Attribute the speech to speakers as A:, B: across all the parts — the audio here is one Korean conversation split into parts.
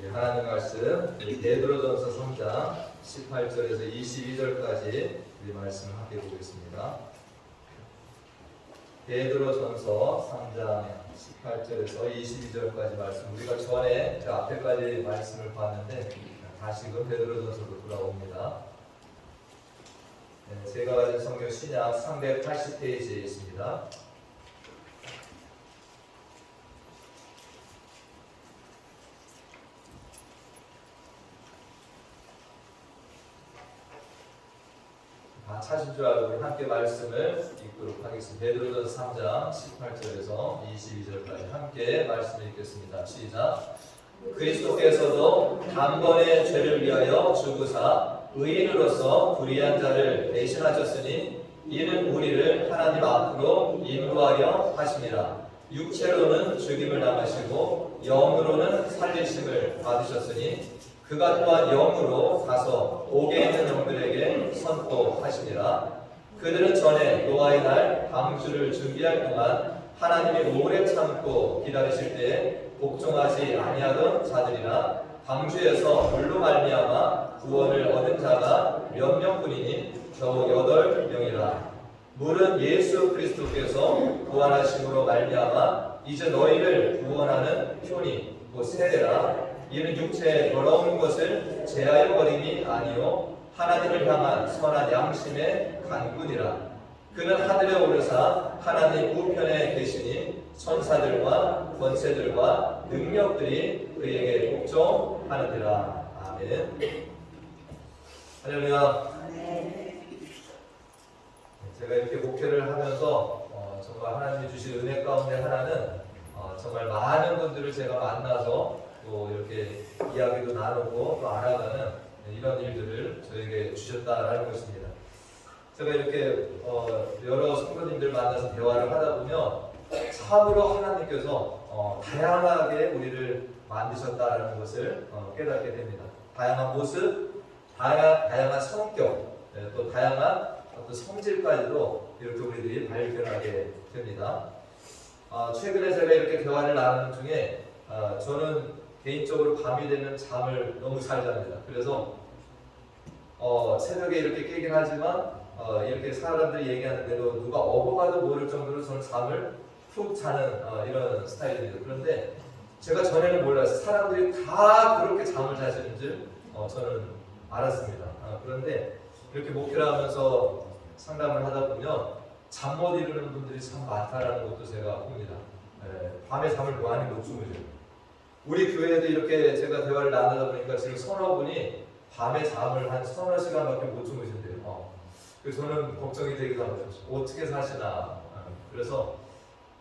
A: 하나님 말씀 베드로전서 3장 18절에서 22절까지 우리 말씀을 함께 보겠습니다. 베드로전서 3장 18절에서 22절까지 말씀, 우리가 전에 그 앞에까지 말씀을 봤는데 다시금 베드로전서로 돌아옵니다. 제가 가진 성경 신약 380페이지에 있습니다. 찾은 줄 알고 함께 말씀을 읽도록 하겠습니다. 베드로전서 3장 18절에서 22절까지 함께 말씀을 읽겠습니다. 시작. 그리스도께서도 단번에 죄를 위하여 죽으사 의인으로서 불의한 자를 대신하셨으니 이는 우리를 하나님 앞으로 인도하려 하심이라. 육체로는 죽임을 당하시고 영으로는 살리심을 받으셨으니 그가 또한 영으로 가서 옥에 있는 영들에게 선포하시니라. 그들은 전에 노아의 날 방주를 준비할 동안 하나님이 오래 참고 기다리실 때에 복종하지 아니하던 자들이나 방주에서 물로 말미암아 구원을 얻은 자가 몇 명뿐이니 겨우 8명이라. 물은 예수 그리스도께서 구원하심으로 말미암아 이제 너희를 구원하는 표니 곧 세례라. 이는 육체의 더러운 것을 제하여 버림이 아니요 하나님을 향한 선한 양심의 간군이라. 그는 하늘에 오르사 하나님 우편에 계시니 천사들과 권세들과 능력들이 그에게 복종하느니라. 아멘. 할렐루야. 제가 이렇게 목회를 하면서 정말 하나님이 주신 은혜 가운데 하나는 정말 많은 분들을 제가 만나서 또 이렇게 이야기도 나누고 또 알아가는 이런 일들을 저에게 주셨다라는 것입니다. 제가 이렇게 여러 성도님들 만나서 대화를 하다 보면 참으로 하나님께서 다양하게 우리를 만드셨다라는 것을 깨닫게 됩니다. 다양한 모습, 다양한 성격, 또 다양한 어떤 성질까지도 이렇게 우리들이 발견하게 됩니다. 최근에 제가 이렇게 대화를 나누는 중에 저는 개인적으로 밤이 되면 잠을 너무 잘 잡니다. 그래서 새벽에 이렇게 깨긴 하지만 이렇게 사람들이 얘기하는데도 누가 어버가도 모를 정도로 저는 잠을 푹 자는 이런 스타일입니다. 그런데 제가 전에는 몰랐어요. 사람들이 다 그렇게 잠을 자시는 줄 저는 알았습니다. 그런데 이렇게 목회를 하면서 상담을 하다 보면 잠 못 이루는 분들이 참 많다라는 것도 제가 봅니다. 밤에 잠을 많이 못 주무세요. 우리 교회에도 이렇게 제가 대화를 나누다 보니까 지금 서너 분이 밤에 잠을 한 서너 시간밖에 못 주무신대요. 그래서 저는 걱정이 되기도 하고 어떻게 사시나. 그래서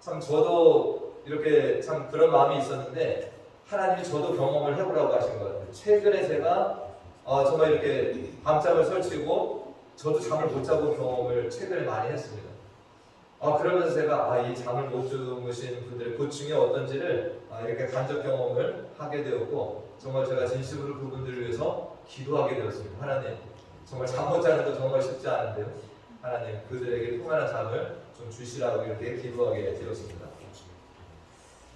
A: 참 저도 이렇게 참 그런 마음이 있었는데 하나님이 저도 경험을 해보라고 하신 것 같아요. 최근에 제가 정말 이렇게 밤잠을 설치고 저도 잠을 못 자고 경험을 최근에 많이 했습니다. 그러면서 제가 이 잠을 못 주무신 분들의 고충이 어떤지를 이렇게 간접 경험을 하게 되었고 정말 제가 진심으로 그분들을 위해서 기도하게 되었습니다. 하나님, 정말 잠 못 자는 거 정말 쉽지 않은데요. 하나님, 그들에게 평안한 잠을 좀 주시라고 이렇게 기도하게 되었습니다.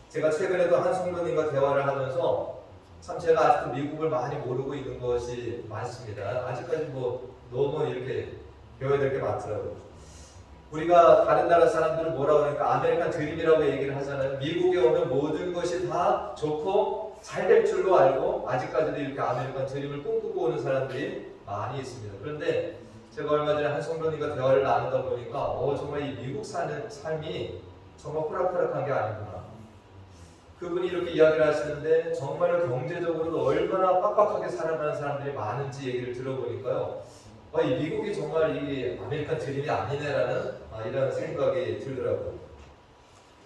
A: 제가 최근에도 한 성도님과 대화를 하면서 참 제가 아직도 미국을 많이 모르고 있는 것이 많습니다. 아직까지 너무 이렇게 배워야 될 게 많더라고요. 우리가 다른 나라 사람들은 뭐라고 하니까 아메리칸 드림이라고 얘기를 하잖아요. 미국에 오면 모든 것이 다 좋고 잘 될 줄로 알고 아직까지도 이렇게 아메리칸 드림을 꿈꾸고 오는 사람들이 많이 있습니다. 그런데 제가 얼마 전에 한 성도님과 대화를 나누다 보니까 정말 이 미국 사는 삶이 정말 호락호락한 게 아니구나. 그분이 이렇게 이야기를 하시는데 정말로 경제적으로도 얼마나 빡빡하게 살아가는 사람들이 많은지 얘기를 들어보니까요. 이 미국이 정말 이 아메리칸 드림이 아니네라는 이런 생각이 들더라고요.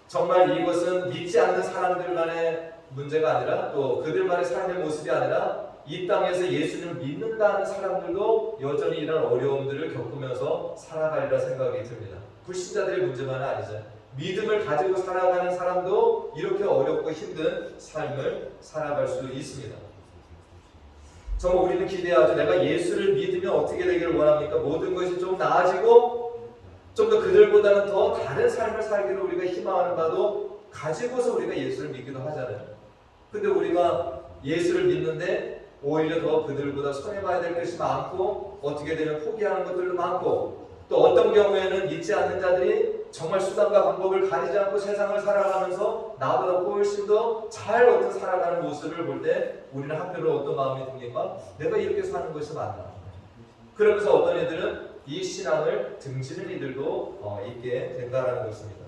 A: 정말 이것은 믿지 않는 사람들만의 문제가 아니라 또 그들만의 삶의 모습이 아니라 이 땅에서 예수를 믿는다는 사람들도 여전히 이런 어려움들을 겪으면서 살아가리라 생각이 듭니다. 불신자들의 문제만은 아니죠. 믿음을 가지고 살아가는 사람도 이렇게 어렵고 힘든 삶을 살아갈 수 있습니다. 정말 우리는 기대하죠. 내가 예수를 믿으면 어떻게 되기를 원합니까? 모든 것이 좀 나아지고 좀 더 그들보다는 더 다른 삶을 살기를 우리가 희망하는 바도 가지고서 우리가 예수를 믿기도 하잖아요. 근데 우리가 예수를 믿는데 오히려 더 그들보다 손해봐야 될 것이 많고 어떻게 되면 포기하는 것들도 많고 또 어떤 경우에는 믿지 않는 자들이 정말 수단과 방법을 가리지 않고 세상을 살아가면서 나보다 훨씬 더 잘 어떤 살아가는 모습을 볼 때 우리는 한편으로 어떤 마음이 듭니까? 내가 이렇게 사는 것이 맞나? 그러면서 어떤 애들은 이 신앙을 등지는 이들도 있게 된다는 것입니다.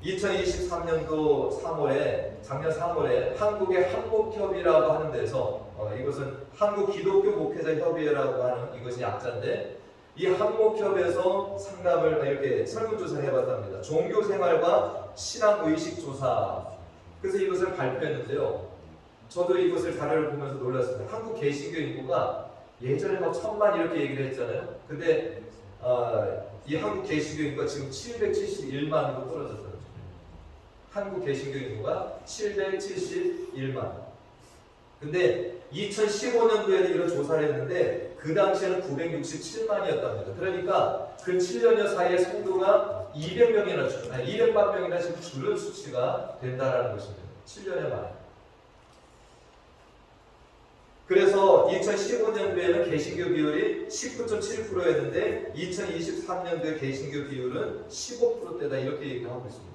A: 2023년도 3월에 작년 3월에 한국의 한목협의라고 하는 데서 이것은 한국 기독교 목회자 협의회라고 하는 이것이 약자인데 이 한목협에서 상담을 이렇게 설문조사를 해봤답니다. 종교생활과 신앙의식조사. 그래서 이것을 발표했는데요. 저도 이것을 자료를 보면서 놀랐습니다. 한국 개신교 인구가 예전에 막 1000만 이렇게 얘기를 했잖아요. 근데 이 한국 개신교 인구가 지금 771만으로 떨어졌어요. 한국 개신교 인구가 771만. 근데 2015년도에는 이런 조사를 했는데 그 당시에는 967만이었답니다. 그러니까 그 7년여 사이에 성도가 200만 명이나 지금 줄은 수치가 된다는 것입니다. 7년여 만에. 그래서 2015년도에는 개신교 비율이 19.7%였는데 2023년도에 개신교 비율은 15%대다 이렇게 얘기하고 있습니다.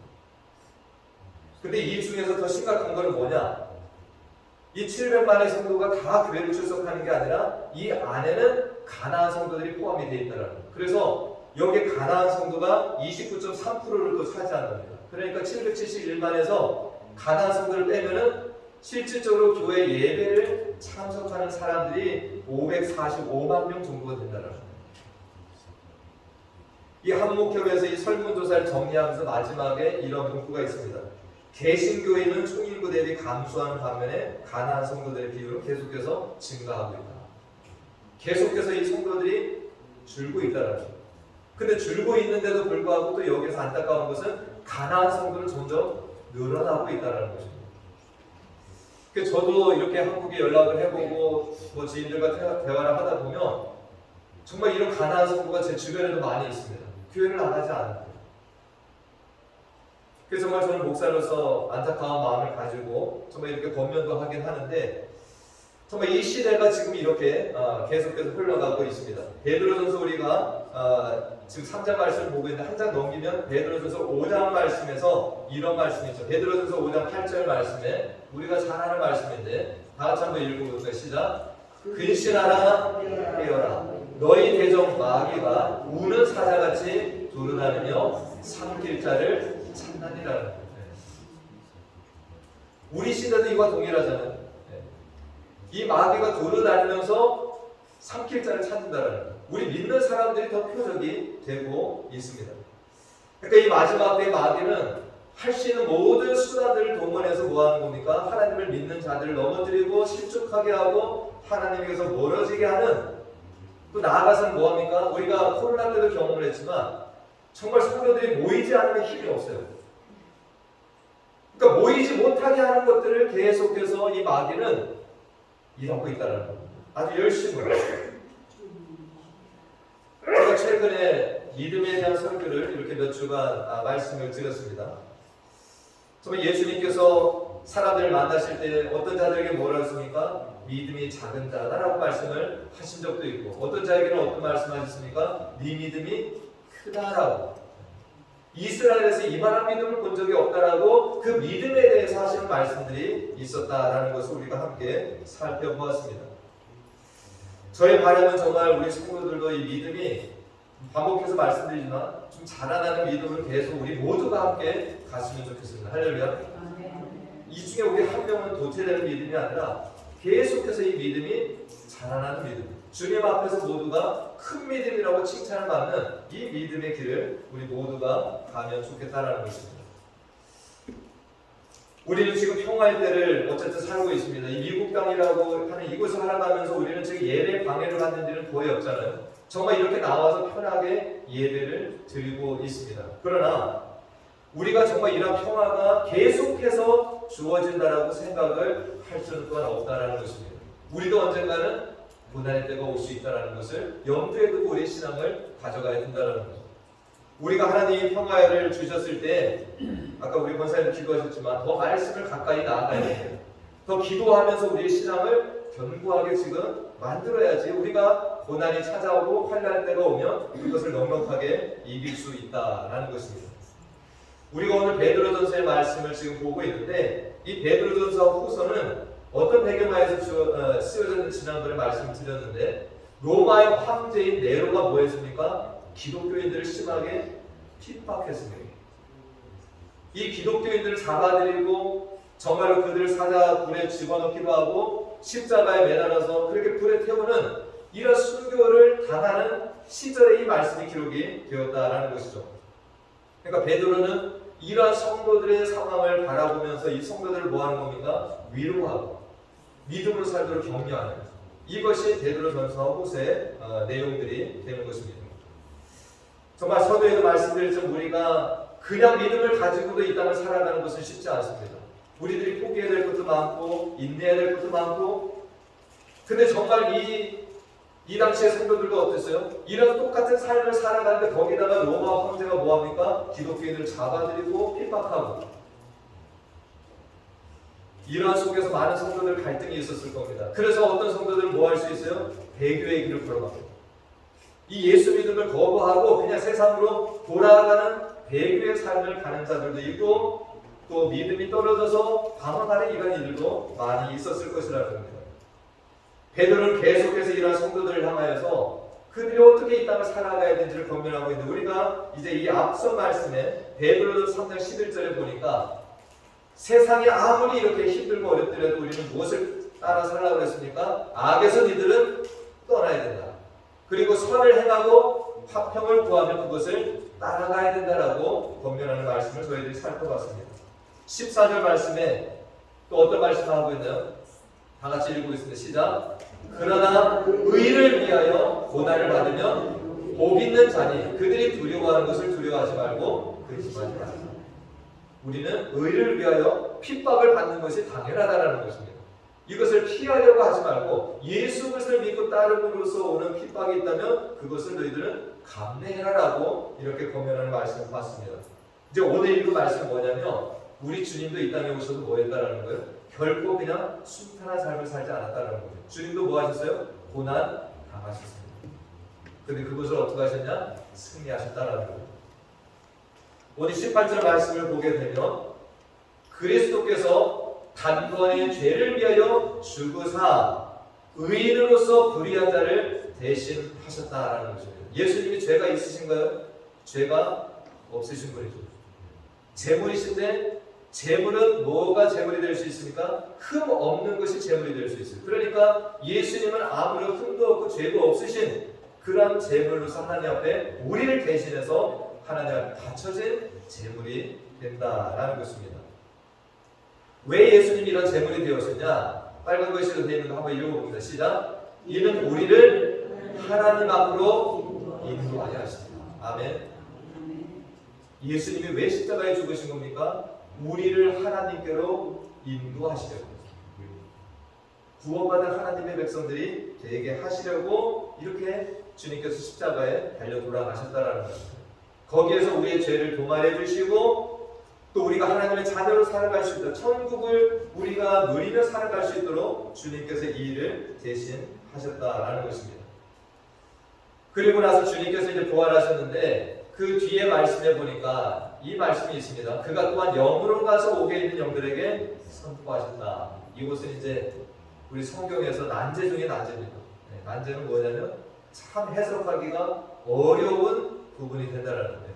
A: 근데 이 중에서 더 심각한 건 뭐냐? 이 700만의 성도가 다 교회를 출석하는 게 아니라 이 안에는 가나안 성도들이 포함이 되어 있다는 거예요. 그래서 여기 가나안 성도가 29.3%를 또 차지한답니다. 그러니까 771만에서 가나안 성도를 빼면은 실질적으로 교회 예배를 참석하는 사람들이 545만 명 정도가 된다는 거예요. 이 한목협에서 이 설문조사를 정리하면서 마지막에 이런 문구가 있습니다. 개신교인은 총인구 대비 감소하는 반면에 가나안 성도들의 비율은 계속해서 증가하고 있다. 계속해서 이 성도들이 줄고 있다는 거죠. 근데 줄고 있는데도 불구하고 또 여기서 안타까운 것은 가나안 성도는 점점 늘어나고 있다는 것입니다. 저도 이렇게 한국에 연락을 해보고 뭐 지인들과 대화를 하다 보면 정말 이런 가나안 성도가 제 주변에도 많이 있습니다. 교회를 안 하지 않는데. 그래서 정말 저는 목사로서 안타까운 마음을 가지고 정말 이렇게 권면도 하긴 하는데 정말 이 시대가 지금 이렇게 계속해서 흘러가고 있습니다. 베드로전서 우리가 지금 3장 말씀을 보고 있는데 한 장 넘기면 베드로전서 5장 말씀에서 이런 말씀이 있죠. 베드로전서 5장 8절 말씀에 우리가 잘 아는 말씀인데 다 같이 한번 읽어볼까요? 시작. 근신하라 깨어라 너희 대적 마귀가 우는 사자같이 두루다니며 삼킬 자를 찾나니라는 거예요. 우리 시대도 이와 동일하잖아요. 이 마귀가 돌아다니면서 삼킬 자를 찾는다는 거예요. 우리 믿는 사람들이 더 표적이 되고 있습니다. 그러니까 이 마지막 때의 마귀는 할 수 있는 모든 수단들을 동원해서 뭐 하는 겁니까? 하나님을 믿는 자들을 넘어뜨리고 실족하게 하고 하나님에게서 멀어지게 하는, 또 나아가서는 뭐 합니까? 우리가 코로나 때도 경험을 했지만 정말 성도들이 모이지 않으면 힘이 없어요. 그러니까 모이지 못하게 하는 것들을 계속해서 이 마귀는 일하고 있다는 겁니다. 아주 열심으로. 제가 최근에 믿음에 대한 설교를 이렇게 몇 주간 말씀을 드렸습니다. 정말 예수님께서 사람들을 만나실 때 어떤 자들에게 뭐라 했습니까? 믿음이 작은 자다라고 말씀을 하신 적도 있고, 어떤 자에게는 어떤 말씀하셨습니까? 네 믿음이 크다라고. 이스라엘에서 이만한 믿음을 본 적이 없다라고 그 믿음에 대해서 하시는 말씀들이 있었다라는 것을 우리가 함께 살펴보았습니다. 저의 바람은 정말 우리 성도들도 이 믿음이, 반복해서 말씀드리지만 좀 자라나는 믿음을 계속 우리 모두가 함께 갔으면 좋겠습니다. 할렐루야. 이 중에 우리 한 명은 도태되는 믿음이 아니라 계속해서 이 믿음이 자라나는 믿음, 주님 앞에서 모두가 큰 믿음이라고 칭찬을 받는 이 믿음의 길을 우리 모두가 가면 좋겠다라는 것입니다. 우리는 지금 평화의 때를 어쨌든 살고 있습니다. 이 미국 땅이라고 하는 이곳을 살아가면서 우리는 지금 예배 방해를 받는 일은 거의 없잖아요. 정말 이렇게 나와서 편하게 예배를 드리고 있습니다. 그러나 우리가 정말 이런 평화가 계속해서 주어진다라고 생각을 할 수는 또한 없다라는 것입니다. 우리도 언젠가는 고난의 때가 올 수 있다는 것을 염두에 두고 우리의 신앙을 가져가야 된다는 거죠. 우리가 하나님이 평화를 주셨을 때 아까 우리 권사님 기도하셨지만 더 말씀을 가까이 나아가야 돼요. 더 기도하면서 우리의 신앙을 견고하게 지금 만들어야지 우리가 고난이 찾아오고 환난 때가 오면 그것을 넉넉하게 이길 수 있다라는 것입니다. 우리가 오늘 베드로전서의 말씀을 지금 보고 있는데 이 베드로전서 후서는 어떤 배경하에서 쓰여졌는지 지난번에 말씀드렸는데 로마의 황제인 네로가 뭐 했습니까? 기독교인들을 심하게 핍박했습니다. 이 기독교인들을 잡아들이고 정말로 그들을 사자굴에 집어넣기도 하고 십자가에 매달아서 그렇게 불에 태우는 이런 순교를 당하는 시절에 이 말씀이 기록이 되었다라는 것이죠. 그러니까 베드로는 이러한 성도들의 상황을 바라보면서 이 성도들을 뭐 하는 겁니까? 위로하고 믿음으로 살도록 격려하는 이것이 베드로전서와 후서의 내용들이 되는 것입니다. 정말 서두에도 말씀드렸지만 우리가 그냥 믿음을 가지고도 이 땅을 살아가는 것은 쉽지 않습니다. 우리들이 포기해야 될 것도 많고 인내해야 될 것도 많고 근데 정말 이 당시의 성도들도 어땠어요? 이런 똑같은 삶을 살아가는데 거기다가 로마 황제가 뭐합니까? 기독교인들을 잡아들이고 핍박하고 이러한 속에서 많은 성도들 갈등이 있었을 겁니다. 그래서 어떤 성도들은 뭐 할 수 있어요? 배교의 길을 걸어갑니다. 이 예수 믿음을 거부하고 그냥 세상으로 돌아가는 배교의 삶을 가는 자들도 있고 또 믿음이 떨어져서 방황하는 이들도 많이 있었을 것이라는 겁니다. 베드로는 계속해서 이러한 성도들을 향하여서 그들이 어떻게 이 땅을 살아가야 되는지를 권면하고 있는데 우리가 이제 이 앞선 말씀에 베드로전서 3장 11절에 보니까 세상이 아무리 이렇게 힘들고 어렵더라도 우리는 무엇을 따라 살라고 했습니까? 악에서 니들은 떠나야 된다. 그리고 선을 행하고 화평을 구하며 그것을 따라가야 된다라고 권면하는 말씀을 저희들이 살펴봤습니다. 14절 말씀에 또 어떤 말씀을 하고 있나요? 다 같이 읽어보겠습니다. 시작. 그러나 의를 위하여 고난을 받으면 복 있는 자니 그들이 두려워하는 것을 두려워하지 말고 근심하지 말라. 우리는 의를 위하여 핍박을 받는 것이 당연하다는 것입니다. 이것을 피하려고 하지 말고 예수 그리스도를 믿고 따름으로써 오는 핍박이 있다면 그것을 너희들은 감내해라라고 이렇게 권면하는 말씀을 봤습니다. 이제 오늘 읽은 말씀은 뭐냐면 우리 주님도 이 땅에 오셔서 뭐 했다라는 거예요? 결코 그냥 순탄한 삶을 살지 않았다는 거예요. 주님도 뭐 하셨어요? 고난 당하셨습니다. 그런데 그것을 어떻게 하셨냐? 승리하셨다라는 거예요. 오늘 18절 말씀을 보게 되면 그리스도께서 단번에 죄를 위하여 죽으사 의인으로서 불의한 자를 대신하셨다라는 것입니다. 예수님이 죄가 있으신가요? 죄가 없으신 분이죠. 재물이신데 재물은 뭐가 재물이 될 수 있습니까? 흠 없는 것이 재물이 될 수 있어요. 그러니까 예수님은 아무런 흠도 없고 죄도 없으신 그런 재물로서 하나님 앞에 우리를 대신해서 하나님 앞에 바쳐진 재물이 된다라는 것입니다. 왜 예수님이 이런 재물이 되었느냐? 빨간 글씨로 되어 있는 거 한번 읽어봅니다. 시작. 이는 우리를 하나님 앞으로 인도하여 하십니다. 아멘. 예수님이 왜 십자가에 죽으신 겁니까? 우리를 하나님께로 인도하시려고, 구원받은 하나님의 백성들이 되게 하시려고 이렇게 주님께서 십자가에 달려 돌아가셨다라는 겁니다. 거기에서 우리의 죄를 도말해 주시고 또 우리가 하나님의 자녀로 살아갈 수 있도록 천국을 우리가 누리며 살아갈 수 있도록 주님께서 이 일을 대신 하셨다라는 것입니다. 그리고 나서 주님께서 이제 부활하셨는데 그 뒤에 말씀해 보니까 이 말씀이 있습니다. 그가 또한 영으로 가서 옥에 있는 영들에게 선포하셨다. 이곳은 이제 우리 성경에서 난제 중에 난제입니다. 난제는 뭐냐면 참 해석하기가 어려운 부분이 된다는 거예요.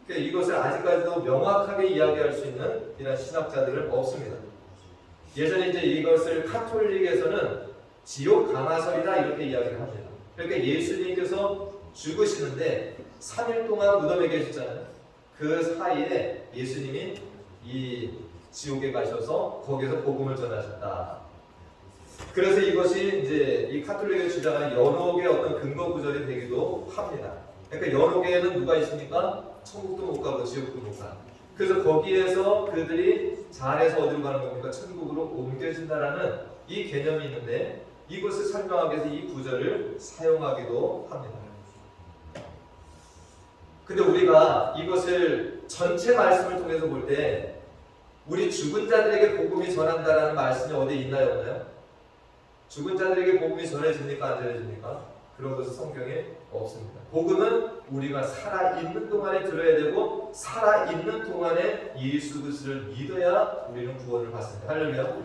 A: 그러니까 이것을 아직까지도 명확하게 이야기할 수 있는 이런 신학자들은 없습니다. 예전에 이제 이것을 카톨릭에서는 지옥 강화설이다 이렇게 이야기를 합니다. 그러니까 예수님께서 죽으시는데 3일 동안 무덤에 계셨잖아요. 그 사이에 예수님이 이 지옥에 가셔서 거기서 복음을 전하셨다. 그래서 이것이 이제 이 카톨릭의 주장하는 연옥의 어떤 근거 구절이 되기도 합니다. 그러니까 연옥에는 누가 있습니까? 천국도 못 가고 지옥도 못 가고. 그래서 거기에서 그들이 잘해서 어디로 가는 겁니까? 천국으로 옮겨진다라는 이 개념이 있는데 이것을 설명하기 위해서 이 구절을 사용하기도 합니다. 근데 우리가 이것을 전체 말씀을 통해서 볼 때 우리 죽은 자들에게 복음이 전한다라는 말씀이 어디 있나요, 없나요? 죽은 자들에게 복음이 전해집니까, 안 전해집니까? 그런 것은 성경에 없습니다. 복음은 우리가 살아있는 동안에 들어야 되고 살아있는 동안에 예수 그리스도를 믿어야 우리는 구원을 받습니다. 할렐루야.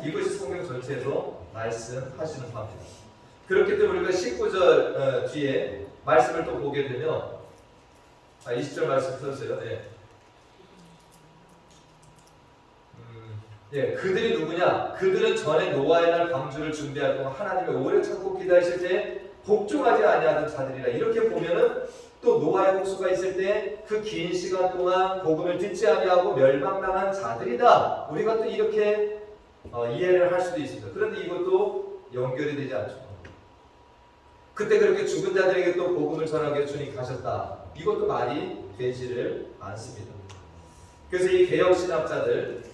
A: 이것이 성경 전체에서 말씀하시는 바입니다. 그렇기 때문에 우리가 19절 뒤에 말씀을 또 보게 되면 20절 말씀 펴주세요. 그들이 누구냐? 그들은 전에 노아의 날 방주를 준비할 동안 하나님의 오래 참고 기다리실 때 복종하지 아니하던 자들이라. 이렇게 보면은 또 노아의 홍수가 있을 때 그 긴 시간 동안 복음을 듣지 아니하고 멸망당한 자들이다. 우리가 또 이렇게 이해를 할 수도 있습니다. 그런데 이것도 연결이 되지 않죠. 그때 그렇게 죽은 자들에게 또 복음을 전하게 주님 가셨다. 이것도 말이 되지를 않습니다. 그래서 이 개혁신학자들은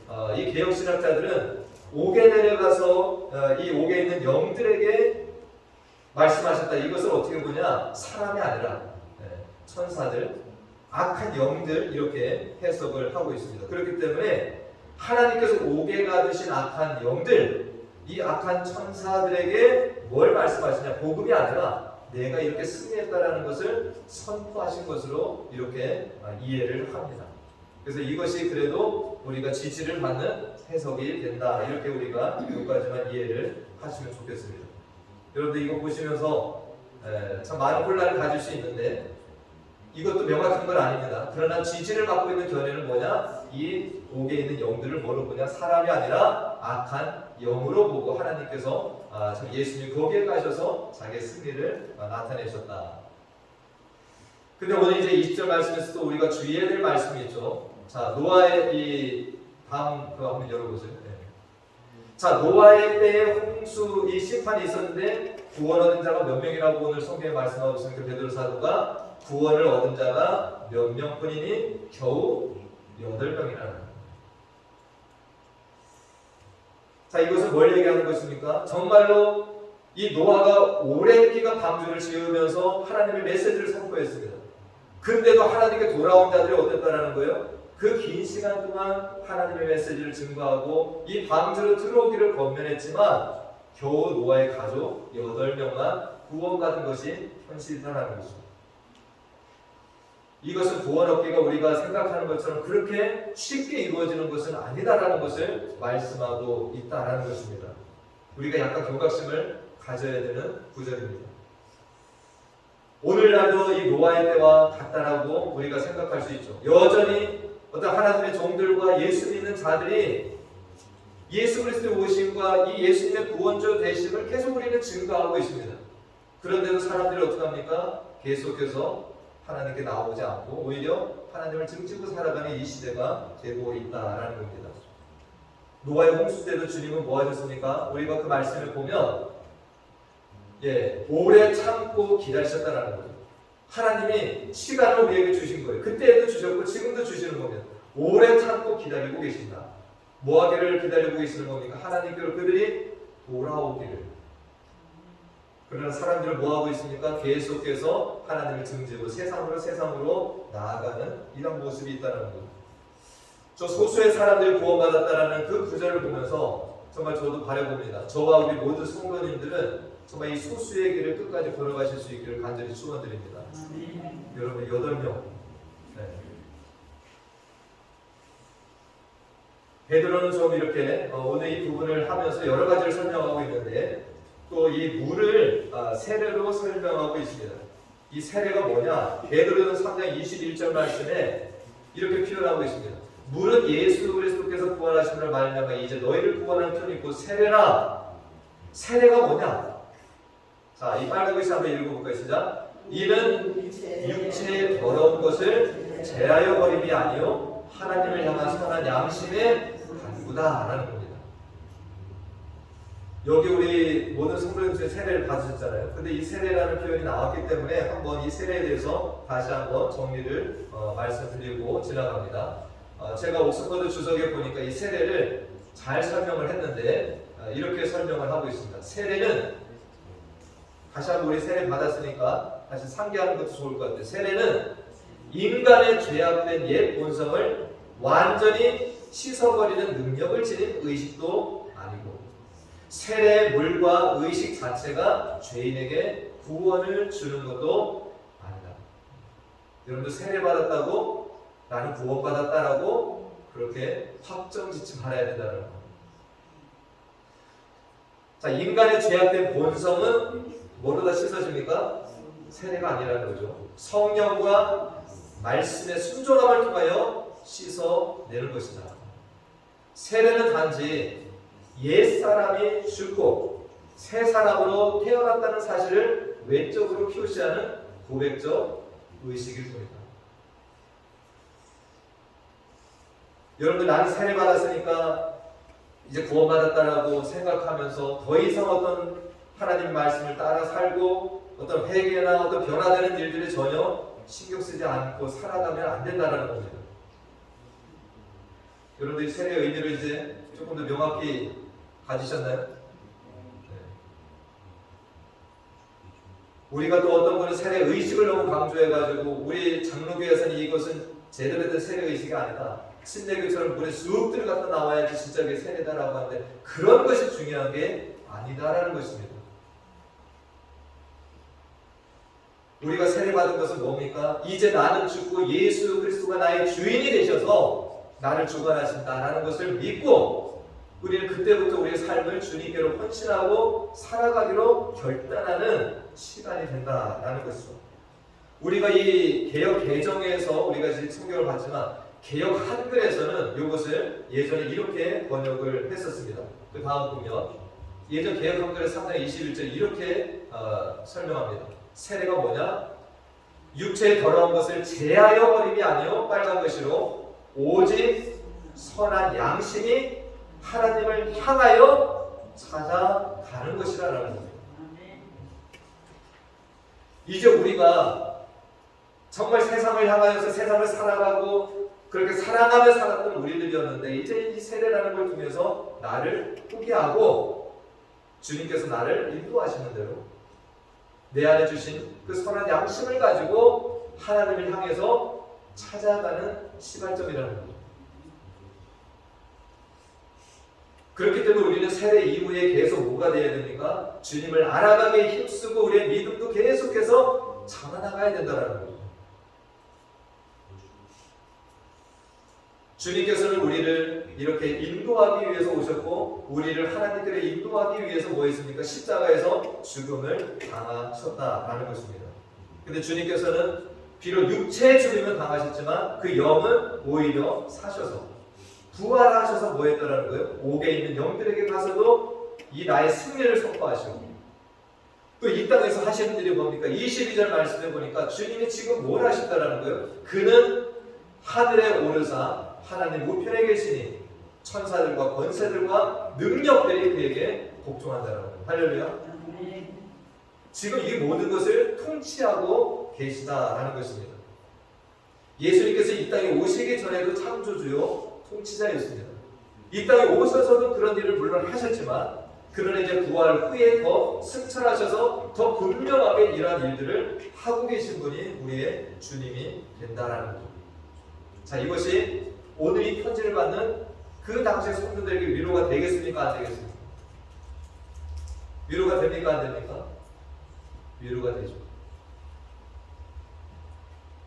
A: 옥에 내려가서 이 옥에 있는 영들에게 말씀하셨다. 이것을 어떻게 보냐? 사람이 아니라 천사들, 악한 영들 이렇게 해석을 하고 있습니다. 그렇기 때문에 하나님께서 옥에 가두신 악한 영들, 이 악한 천사들에게 뭘 말씀하시냐? 복음이 아니라 내가 이렇게 승리했다라는 것을 선포하신 것으로 이렇게 이해를 합니다. 그래서 이것이 그래도 우리가 지지를 받는 해석이 된다. 이렇게 우리가 여기까지만 이해를 하시면 좋겠습니다. 여러분들 이거 보시면서 참 많은 혼란을 가질 수 있는데 이것도 명확한 건 아닙니다. 그러나 지지를 받고 있는 견해는 뭐냐? 이 옥에 있는 영들을 뭐로 보냐? 사람이 아니라 악한 영으로 보고 하나님께서 예수님 거기에 가셔서 자기의 승리를 나타내셨다. 근데 오늘 이제 20절 말씀에서 또 우리가 주의해야 될 말씀이 있죠. 자, 노아의 이 다음 그거 한번 열어보세요. 자, 노아의 때에 홍수 이 심판이 있었는데 구원 얻은 자가 몇 명이라고 오늘 성경에 말씀하고 있으니까 베드로 사도가 구원을 얻은 자가 몇 명뿐이니 겨우 8명이라는. 자, 이것은 뭘 얘기하는 것입니까? 정말로 이 노아가 오랜 기간 방주를 지으면서 하나님의 메시지를 선포했습니다. 근데도 하나님께 돌아온 자들이 어땠다라는 거예요? 그 긴 시간 동안 하나님의 메시지를 증거하고 이 방주로 들어오기를 권면했지만 겨우 노아의 가족 8명만 구원받은 것이 현실이라는 것입니다. 이것은 구원 얻기가 우리가 생각하는 것처럼 그렇게 쉽게 이루어지는 것은 아니다라는 것을 말씀하고 있다라는 것입니다. 우리가 약간 경각심을 가져야 되는 구절입니다. 오늘날도 이 노아의 때와 같다라고 우리가 생각할 수 있죠. 여전히 어떤 하나님의 종들과 예수 믿는 자들이 예수 그리스도의 오심과 이 예수님의 구원주 되심을 계속 우리는 증거하고 있습니다. 그런데도 사람들이 어떻게 합니까? 계속해서 하나님께 나오지 않고 오히려 하나님을 등지고 살아가는 이 시대가 되고 있다라는 겁니다. 노아의 홍수 때도 주님은 뭐 하셨습니까? 우리가 그 말씀을 보면 오래 참고 기다리셨다라는 거죠. 하나님이 시간을 우리에게 주신 거예요. 그때도 주셨고 지금도 주시는 겁니다. 오래 참고 기다리고 계신다. 뭐 하기를 기다리고 계시는 겁니까? 하나님께로 그들이 돌아오기를. 그러나 사람들은 뭐 하고 있습니까? 계속해서 하나님을 등지고 세상으로 나아가는 이런 모습이 있다는 거예요. 저 소수의 사람들이 구원받았다라는 그 구절을 보면서 정말 저도 바라봅니다. 저와 우리 모든 성도님들은 정말 이 소수의 길을 끝까지 걸어가실 수 있기를 간절히 축원드립니다. 여러분 8명. 베드로는 좀 이렇게 오늘 이 부분을 하면서 여러 가지를 설명하고 있는데 또 이 물을 세례로 설명하고 있습니다. 이 세례가 뭐냐? 베드로는 3장 21절 말씀에 이렇게 표현하고 있습니다. 물은 예수 그리스도께서 구원하심을 말미암아 이제 너희를 구원한 편이 곧 세례라. 세례가 뭐냐? 자, 이 빨간 글씨 한번 읽어볼까요? 시작. 이는 육체의 더러운 것을 제하여 버림이 아니요 하나님을 향한 선한 양심의 간구다라는 겁니다. 여기 우리 모든 성도님들이 세례를 받으셨잖아요. 근데 이 세례라는 표현이 나왔기 때문에 한번 이 세례에 대해서 다시 한번 정리를 말씀드리고 지나갑니다. 제가 옥스퍼드 주석에 보니까 이 세례를 잘 설명을 했는데 이렇게 설명을 하고 있습니다. 세례는 다시 한번 우리 세례 받았으니까 다시 상기하는 것도 좋을 것 같아요. 세례는 인간의 죄악된 옛 본성을 완전히 씻어버리는 능력을 지닌 의식도 아니고 세례 물과 의식 자체가 죄인에게 구원을 주는 것도 아니다. 여러분들 세례 받았다고 나는 구원받았다라고 그렇게 확정짓지 말아야 된다는 겁니다. 자, 인간의 죄악된 본성은 뭐로 다 씻어집니까? 세례가 아니라는 거죠. 성령과 말씀의 순종함을 통하여 씻어내는 것이다. 세례는 단지 옛사람이 죽고 새 사람으로 태어났다는 사실을 외적으로 표시하는 고백적 의식일 뿐이다. 여러분들 나는 세례 받았으니까 이제 구원받았다라고 생각하면서 더 이상 어떤 하나님 말씀을 따라 살고 어떤 회개나 어떤 변화되는 일들에 전혀 신경 쓰지 않고 살아가면 안 된다는 겁니다. 여러분들이 세례의 의미를 이제 조금 더 명확히 가지셨나요? 네. 우리가 또 어떤 분은 세례 의식을 너무 강조해가지고 우리 장로교에서는 이것은 제대로 된 세례 의식이 아니다. 신대교처럼 물에 쑥 들어갔다 나와야지 진짜 그게 세례다라고 하는데 그런 것이 중요한 게 아니다라는 것입니다. 우리가 세례받은 것은 뭡니까? 이제 나는 죽고 예수 그리스도가 나의 주인이 되셔서 나를 주관하신다라는 것을 믿고 우리는 그때부터 우리의 삶을 주님께로 헌신하고 살아가기로 결단하는 시간이 된다라는 것이죠. 우리가 이 개역 개정에서 우리가 이제 성경을 봤지만 개역 한글에서는 이것을 예전에 이렇게 번역을 했었습니다. 그 다음 보면 예전 개역 한글의 3장 21절 이렇게 설명합니다. 세례가 뭐냐? 육체의 더러운 것을 제하여 버림이 아니요 빨간 것이로 오직 선한 양심이 하나님을 향하여 찾아가는 것이라는 겁니다. 이제 우리가 정말 세상을 향하여서 세상을 살아가고 그렇게 사랑하며 살았던 우리들이었는데 이제 이 세례라는 걸 통해서 나를 포기하고 주님께서 나를 인도하시는 대로 내 안에 주신 그 선한 양심을 가지고 하나님을 향해서 찾아가는 시발점이라는 거죠. 그렇기 때문에 우리는 세례 이후에 계속 뭐가 되어야 됩니까? 주님을 알아가기에 힘쓰고 우리의 믿음도 계속해서 자라나가야 된다는 거죠. 주님께서는 우리를 이렇게 인도하기 위해서 오셨고 우리를 하나님께로 인도하기 위해서 뭐 했습니까? 십자가에서 죽음을 당하셨다라는 것입니다. 근데 주님께서는 비록 육체의 죽음은 당하셨지만 그 영은 오히려 사셔서 부활하셔서 뭐 했더라는 거예요? 옥에 있는 영들에게 가서도 이 나의 승리를 선포하시고 또 이 땅에서 하시는 일이 뭡니까? 22절 말씀해 보니까 주님이 지금 뭘 하신다라는 거예요? 그는 하늘에 오르사 하나님 우편에 계시니 천사들과 권세들과 능력들이 그에게 복종한다라는 거예요. 할렐루야. 지금 이 모든 것을 통치하고 계시다라는 것입니다. 예수님께서 이 땅에 오시기 전에도 창조주요 통치자였습니다. 이 땅에 오셔서도 그런 일을 물론 하셨지만 그러나 이제 부활 후에 더 승천하셔서 더 분명하게 이러한 일들을 하고 계신 분이 우리의 주님이 된다라는 거죠. 자, 이것이 오늘 이 편지를 받는 그 당시의 성도들에게 위로가 되겠습니까? 안 되겠습니까? 위로가 됩니까? 안 됩니까? 위로가 되죠.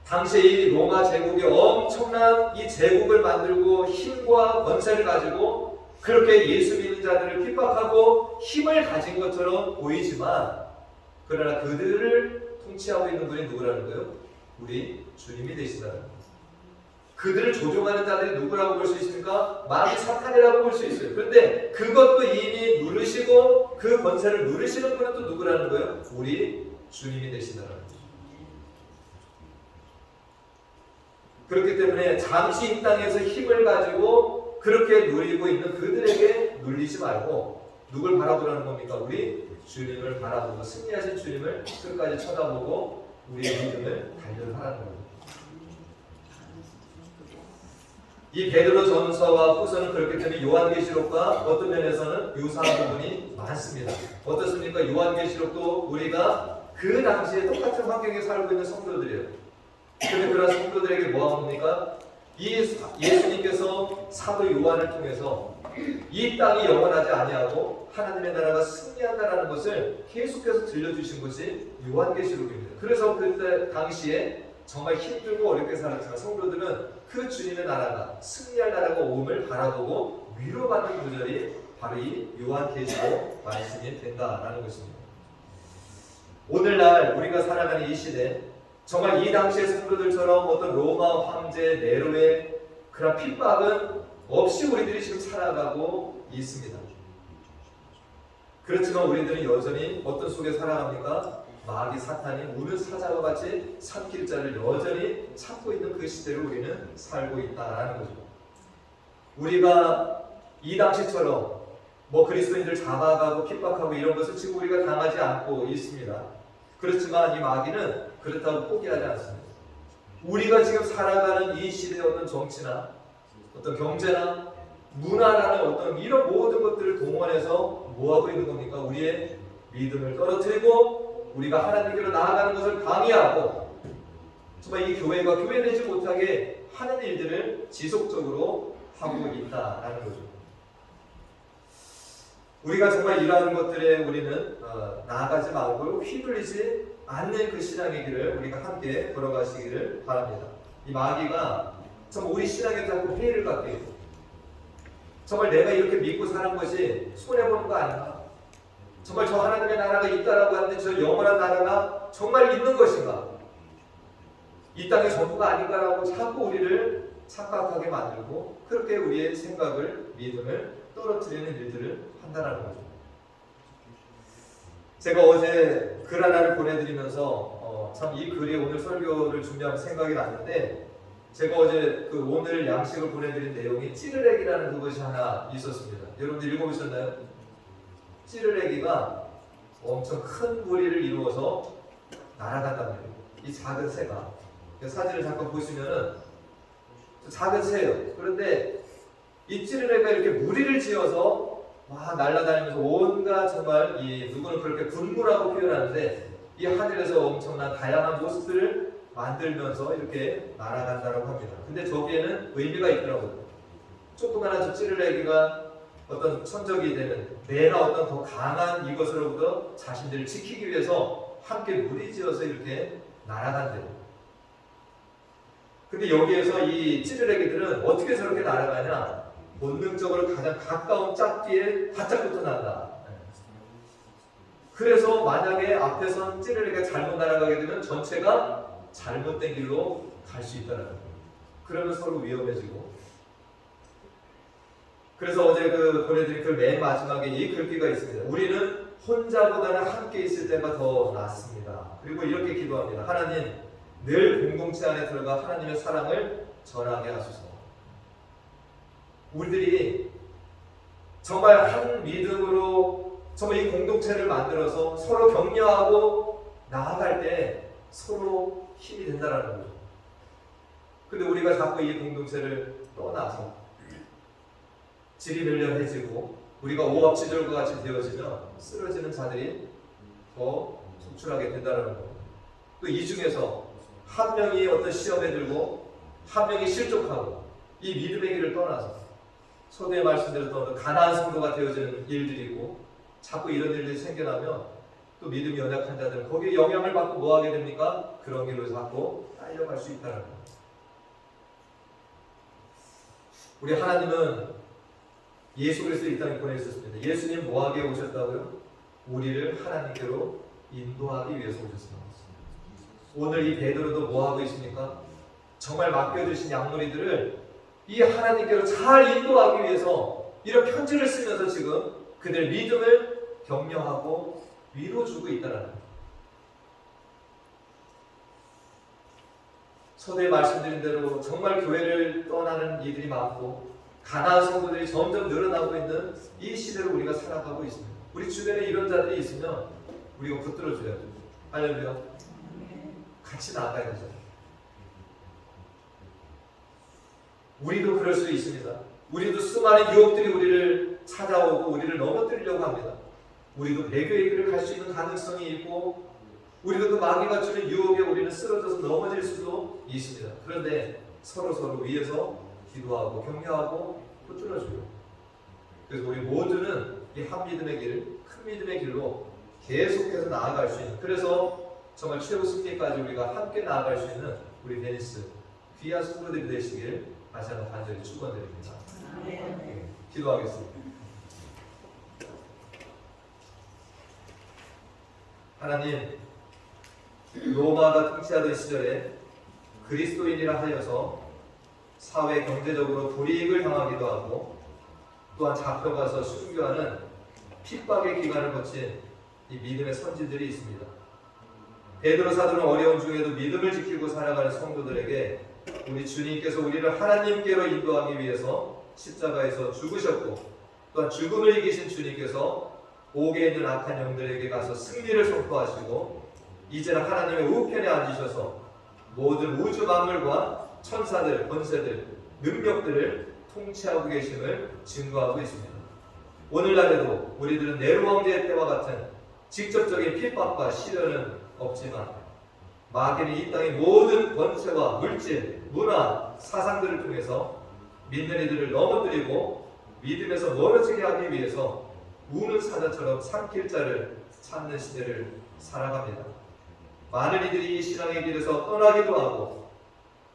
A: 당시에 이 로마 제국이 엄청난 이 제국을 만들고 힘과 권세를 가지고 그렇게 예수 믿는 자들을 핍박하고 힘을 가진 것처럼 보이지만 그러나 그들을 통치하고 있는 분이 누구라는 거예요? 우리 주님이 되시다는 거예요. 그들을 조종하는 자들이 누구라고 볼 수 있습니까? 마귀 사탄이라고 볼 수 있어요. 그런데 그것도 이미 누르시고 그 권세를 누르시는 분은 또 누구라는 거예요? 우리 주님이 되신다는 거예요. 그렇기 때문에 잠시 이 땅에서 힘을 가지고 그렇게 누리고 있는 그들에게 눌리지 말고 누굴 바라보라는 겁니까? 우리 주님을 바라보고 승리하신 주님을 끝까지 쳐다보고 우리의 믿음을 단련하라는 겁니다. 이 베드로 전서와 후서는 그렇기 때문에 요한계시록과 어떤 면에서는 유사한 부분이 많습니다. 어떻습니까? 요한계시록도 우리가 그 당시에 똑같은 환경에 살고 있는 성도들이에요. 그런데 그런 성도들에게 뭐가 옵니까? 예수님께서 사도 요한을 통해서 이 땅이 영원하지 아니하고 하나님의 나라가 승리한다라는 것을 계속해서 들려주신 것이 요한계시록입니다. 그래서 그때 당시에 정말 힘들고 어렵게 살았지만 성도들은 그 주님의 나라가 승리할 나라가 오음을 바라보고 위로받는 구절이 바로 이 요한계시록 말씀이 된다라는 것입니다. 오늘날 우리가 살아가는 이 시대, 정말 이 당시의 성도들처럼 어떤 로마 황제 네로의 그런 핍박은 없이 우리들이 지금 살아가고 있습니다. 그렇지만 우리들은 여전히 어떤 속에 살아갑니까? 마귀 사탄이 우는 사자와 같이 삼킬 자를 여전히 찾고 있는 그 시대를 우리는 살고 있다는 거죠. 우리가 이 당시처럼 그리스도인들 잡아가고 핍박하고 이런 것을 지금 우리가 당하지 않고 있습니다. 그렇지만 이 마귀는 그렇다고 포기하지 않습니다. 우리가 지금 살아가는 이 시대의 어떤 정치나 어떤 경제나 문화라는 어떤 이런 모든 것들을 동원해서 뭐하고 있는 겁니까? 우리의 믿음을 떨어뜨리고 우리가 하나님께로 나아가는 것을 방해하고 정말 이 교회가 교회되지 못하게 하는 일들을 지속적으로 하고 있다라는 거죠. 우리가 정말 이러한 것들에 우리는 나아가지 말고 휘둘리지 않는 그 신앙의 길을 우리가 함께 걸어가시기를 바랍니다. 이 마귀가 정말 우리 신앙에 자꾸 회의를 갖게 해요. 정말 내가 이렇게 믿고 사는 것이 손해보는 거 아닌가? 정말 저 하나님의 나라가 있다라고 하는데 저 영원한 나라가 정말 있는 것인가? 이 땅의 전부가 아닌가라고 자꾸 우리를 착각하게 만들고 그렇게 우리의 생각을, 믿음을 떨어뜨리는 일들을 한다는 거죠. 제가 어제 글 하나를 보내드리면서 참 이 글이 오늘 설교를 준비하면 생각이 났는데 제가 어제 그 오늘 양식을 보내드린 내용이 찌르레기라는 그것이 하나 있었습니다. 여러분들 읽어보셨나요? 찌르레기가 엄청 큰 무리를 이루어서 날아간단 말이에요. 이 작은 새가. 사진을 잠깐 보시면은 작은 새예요. 그런데 이 찌르레기가 이렇게 무리를 지어서 막 날아다니면서 온갖 정말 누구는 그렇게 군무라고 표현하는데 이 하늘에서 엄청난 다양한 모습들을 만들면서 이렇게 날아간다고 합니다. 근데 저기에는 의미가 있더라고요. 조그마한 저 찌르레기가 어떤 천적이 되는 내가 어떤 더 강한 이것으로부터 자신들을 지키기 위해서 함께 무리지어서 이렇게 날아간대요. 근데 여기에서 이 찌르레기들은 어떻게 저렇게 날아가냐? 본능적으로 가장 가까운 짝뒤에 바짝 붙어 난다. 그래서 만약에 앞에선 찌르레기가 잘못 날아가게 되면 전체가 잘못된 길로 갈 수 있다는 거예요. 그러면 서로 위험해지고. 그래서 어제 보내드린 글 맨 마지막에 이 글귀가 있습니다. 우리는 혼자보다는 함께 있을 때가 더 낫습니다. 그리고 이렇게 기도합니다. 하나님, 늘 공동체 안에 들어가 하나님의 사랑을 전하게 하소서. 우리들이 정말 한 믿음으로 정말 이 공동체를 만들어서 서로 격려하고 나아갈 때 서로 힘이 된다는 거죠. 근데 우리가 자꾸 이 공동체를 떠나서 질이 늘려해지고 우리가 오합지졸과 같이 되어지면 쓰러지는 자들이 더 속출하게 된다는 거예요. 또 이 중에서 한 명이 어떤 시험에 들고 한 명이 실족하고 이 믿음의 길을 떠나서 서두에 말씀드렸던 가난한 성도가 되어지는 일들이고 자꾸 이런 일들이 생겨나면 또 믿음이 연약한 자들은 거기에 영향을 받고 뭐 하게 됩니까? 그런 길로 자꾸 딸려갈 수 있다는 거예요. 우리 하나님은 예수 그리스도 이 땅에 보내주셨습니다. 예수님 뭐 하게 오셨다고요? 우리를 하나님께로 인도하기 위해서 오셨습니다. 오늘 이 베드로도 뭐 하고 있습니까? 정말 맡겨주신 양무리들을 이 하나님께로 잘 인도하기 위해서 이런 편지를 쓰면서 지금 그들 믿음을 격려하고 위로주고 있다는 거예요. 서두에 말씀드린 대로 정말 교회를 떠나는 이들이 많고 가난한 성도들이 점점 늘어나고 있는 이 시대로 우리가 살아가고 있습니다. 우리 주변에 이런 자들이 있으면 우리가 붙들어줘야죠. 할렐루야. 같이 나아가야 되죠. 우리도 그럴 수 있습니다. 우리도 수많은 유혹들이 우리를 찾아오고 우리를 넘어뜨리려고 합니다. 우리도 배교의 길을 갈 수 있는 가능성이 있고 우리도 그 마귀가 주는 유혹에 우리는 쓰러져서 넘어질 수도 있습니다. 그런데 서로 위해서 기도하고 격려하고 또 뚫어줘요. 그래서 우리 모두는 이 한 믿음의 길, 큰 믿음의 길로 계속해서 나아갈 수 있는, 그래서 정말 최후 승리까지 우리가 함께 나아갈 수 있는 우리 베니스 귀한 성도들이 되시길 다시 한번 간절히 축원드립니다. 네, 기도하겠습니다. 하나님, 로마가 통치하던 시절에 그리스도인이라 하여서 사회 경제적으로 불이익을 당하기도 하고 또한 잡혀가서 순교하는 핍박의 기간을 거친 이 믿음의 선지들이 있습니다. 베드로 사도는 어려운 중에도 믿음을 지키고 살아가는 성도들에게 우리 주님께서 우리를 하나님께로 인도하기 위해서 십자가에서 죽으셨고, 또한 죽음을 이기신 주님께서 옥에 있는 악한 영들에게 가서 승리를 선포하시고 이제는 하나님의 우편에 앉으셔서 모든 우주 만물과 천사들, 권세들, 능력들을 통치하고 계심을 증거하고 있습니다. 오늘날에도 우리들은 네로 왕제의 때와 같은 직접적인 핍박과 시련은 없지만 마귀는 이 땅의 모든 권세와 물질, 문화, 사상들을 통해서 믿는 이들을 넘어뜨리고 믿음에서 멀어지게 하기 위해서 우는 사자처럼 삼킬 자를 찾는 시대를 살아갑니다. 많은 이들이 이 신앙의 길에서 떠나기도 하고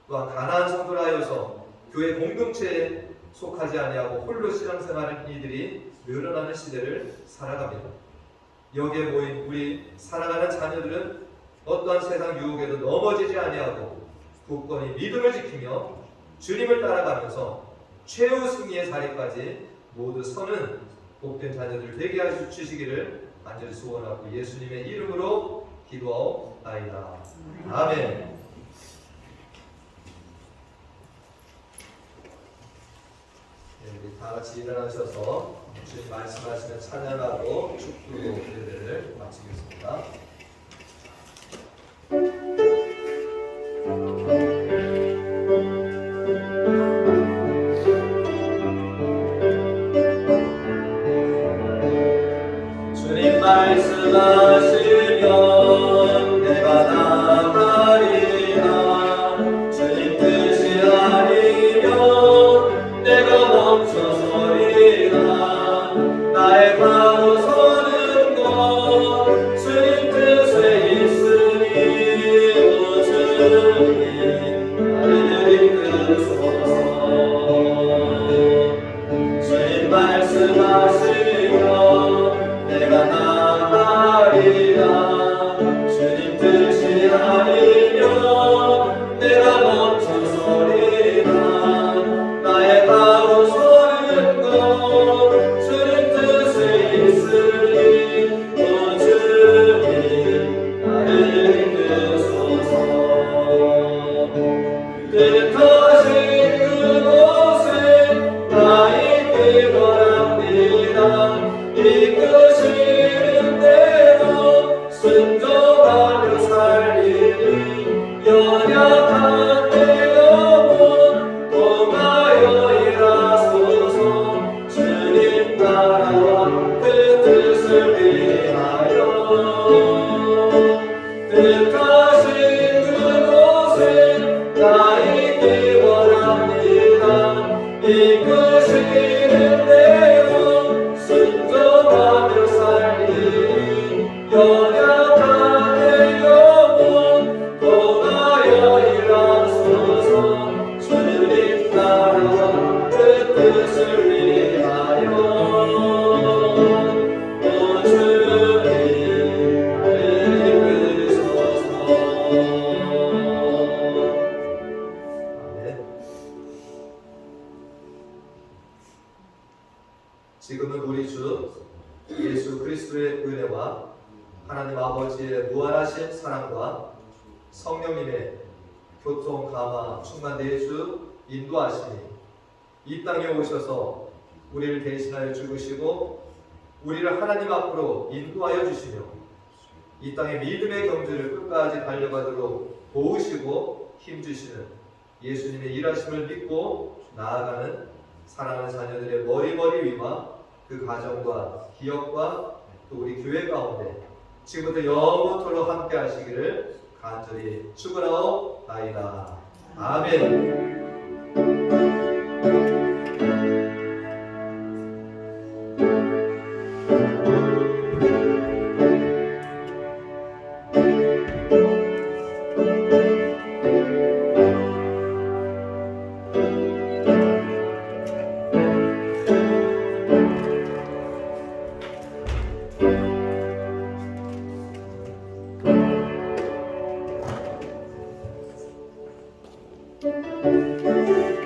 A: 또한 가난한 성도라 하여서 교회 공동체에 속하지 아니하고 홀로 신앙생활하는 이들이 늘어나는 시대를 살아갑니다. 여기에 모인 우리 사랑하는 자녀들은 어떠한 세상 유혹에도 넘어지지 아니하고 굳건히 믿음을 지키며 주님을 따라가면서 최후 승리의 자리까지 모두 서는 복된 자녀들 되게 해주시기를 간절히 소원하고 예수님의 이름으로 기도하옵나이다. 아멘. 우리 다 같이 일어나셔서 주님 말씀하시는 찬양하고 축도 예배를 마치겠습니다. 주님 말씀하시면 내가 나가리라. 주님 뜻이 아니면 내가 멈춰서리라. 나의 바로 서는 것 주님 뜻에 있으니 오 주님 나를 이끄소서. 주님 말씀하시면 내가 나가리라. 주님 뜻이 아니면 내가 멈춰서리라. 나의 바로 서는 것 주님 뜻에 있으니 오 주님 나를 이끄소서. 뜻하신 그곳에 나 있기 원합니다. 이끄시는 대로 순종하며 살리니 연약한 내 영혼 통하여 일하소서. 주님 나라와 그 뜻을 위하여 뜻하신 그곳에 나 있기 원합니다. 이끄시는 대로 순종하며 살리니 연약한 내 영혼 통하여 일하소서. 주님 나라와 그 뜻을 위하여 오 주님 나를 이끄소서. 아멘. 지금은 우리 주 예수 그리스도의 은혜와 하나님 아버지의 무한하신 사랑과 성령님의 교통, 감화, 충만 내주 인도하시니 이 땅에 오셔서 우리를 대신하여 죽으시고 우리를 하나님 앞으로 인도하여 주시며 이 땅의 믿음의 경주를 끝까지 달려가도록 도우시고 힘주시는 예수님의 일하심을 믿고 나아가는 사랑하는 자녀들의 머리머리 위와 그 가정과 기업과 또 우리 교회 가운데 지금부터 영원토록 함께 하시기를 간절히 축원하옵나이다. 아멘. 네.